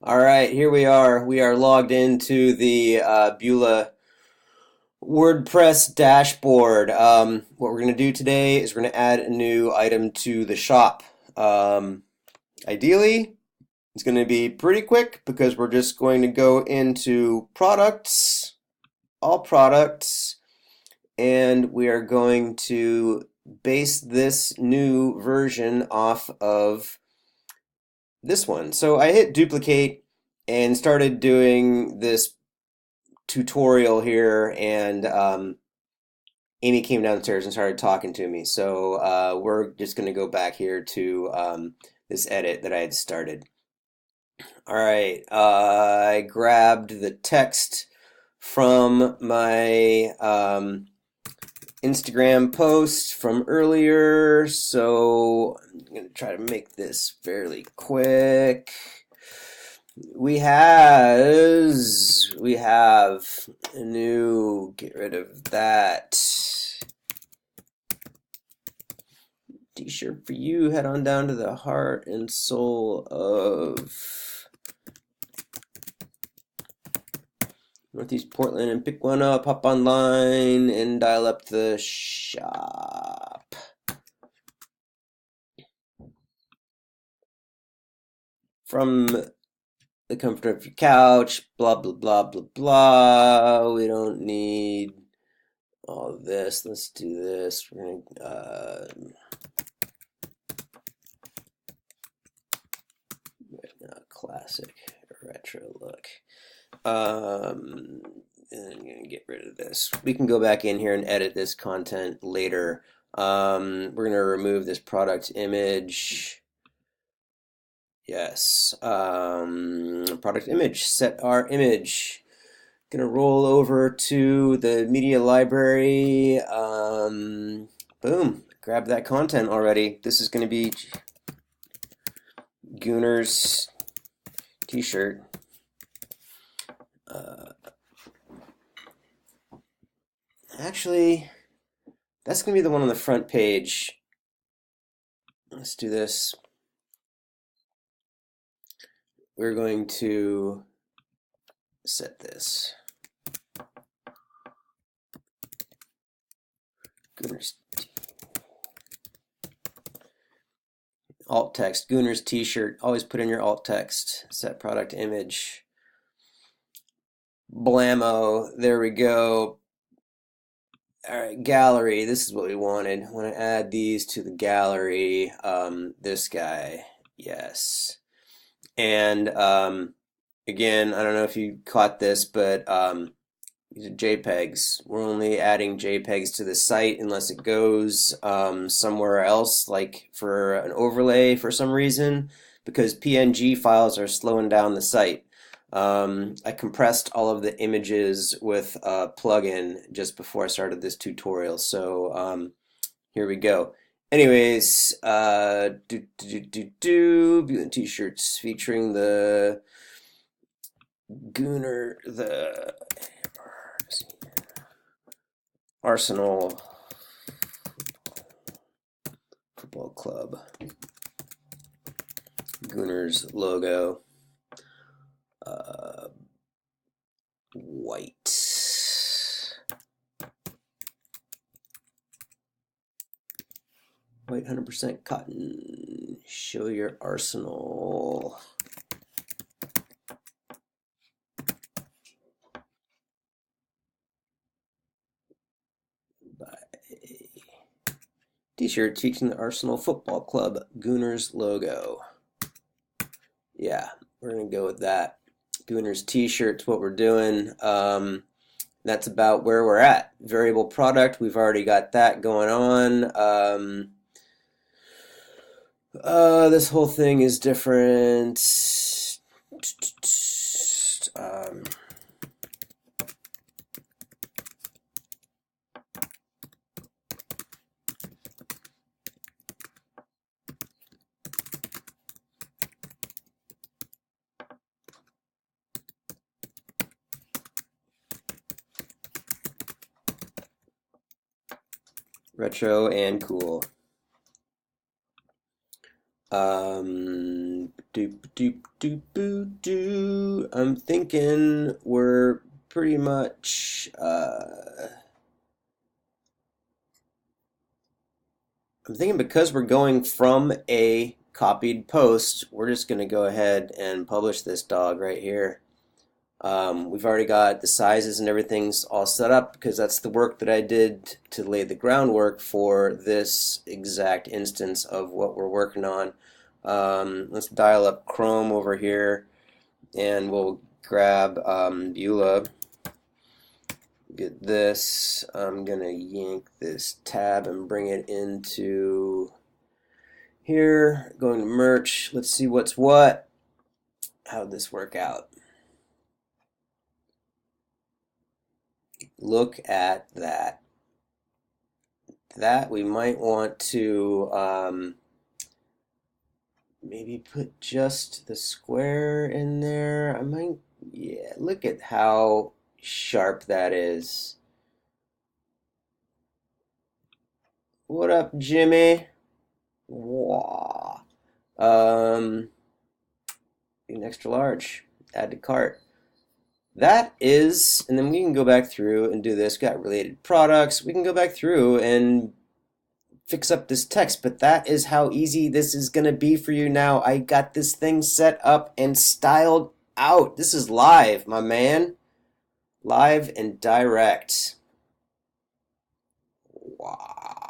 All right, here we are. We are logged into the Beulah WordPress dashboard. What we're going to do today is we're going to add a new item to the shop. Ideally, it's going to be pretty quick because we're just going to go into products, all products, and we are going to base this new version off of this one. So I hit duplicate and started doing this tutorial here, and Amy came downstairs and started talking to me. So we're just going to go back here to this edit that I had started. All right, I grabbed the text from my Instagram post from earlier, so I'm going to try to make this fairly quick. We have a new, get rid of that t-shirt for you. Head on down to the heart and soul of Northeast Portland and pick one up, hop online and dial up the shop. From the comfort of your couch, blah, blah, blah, blah, blah. We don't need all of this. Let's do this. We're going to classic retro look. And I'm going to get rid of this. We can go back in here and edit this content later. We're going to remove this product image. Yes. Product image. Set our image. Gonna roll over to the media library. Boom. Grab that content already. This is gonna be Gooner's t-shirt. Actually, that's gonna be the one on the front page. Let's do this. We're going to set this. Gooner's alt text. Gooner's t-shirt. Always put in your alt text. Set product image. Blammo. There we go. All right, gallery. This is what we wanted. I want to add these to the gallery. This guy. Yes. And again, I don't know if you caught this, but these are JPEGs. We're only adding JPEGs to the site unless it goes somewhere else, like for an overlay for some reason, because PNG files are slowing down the site. I compressed all of the images with a plugin just before I started this tutorial, so here we go. Anyways, Beulahland t-shirts featuring the Gooner, the Arsenal Football Club, Gooner's logo, white. White 100% cotton. Show your arsenal. T-shirt featuring the Arsenal Football Club Gooners logo. Yeah, we're gonna go with that. Gooners t-shirt's what we're doing. That's about where we're at. Variable product, we've already got that going on. This whole thing is different. Retro and cool. Doop doop doop doop doo. I'm thinking we're pretty much I'm thinking because we're going from a copied post, we're just going to go ahead and publish this dog right here. We've already got the sizes and everything's all set up because that's the work that I did to lay the groundwork for this exact instance of what we're working on. Let's dial up Chrome over here and we'll grab Beulah. Get this. I'm gonna yank this tab and bring it into here. Going to merch. Let's see what's what. How'd this work out? Look at that. That we might want to maybe put just the square in there. I might, yeah, look at how sharp that is. What up, Jimmy? Wow. An extra large. Add to cart. That is, and then we can go back through and do this. Got related products. We can go back through and fix up this text, but that is how easy this is going to be for you now. I got this thing set up and styled out. This is live, my man. Live and direct. Wow.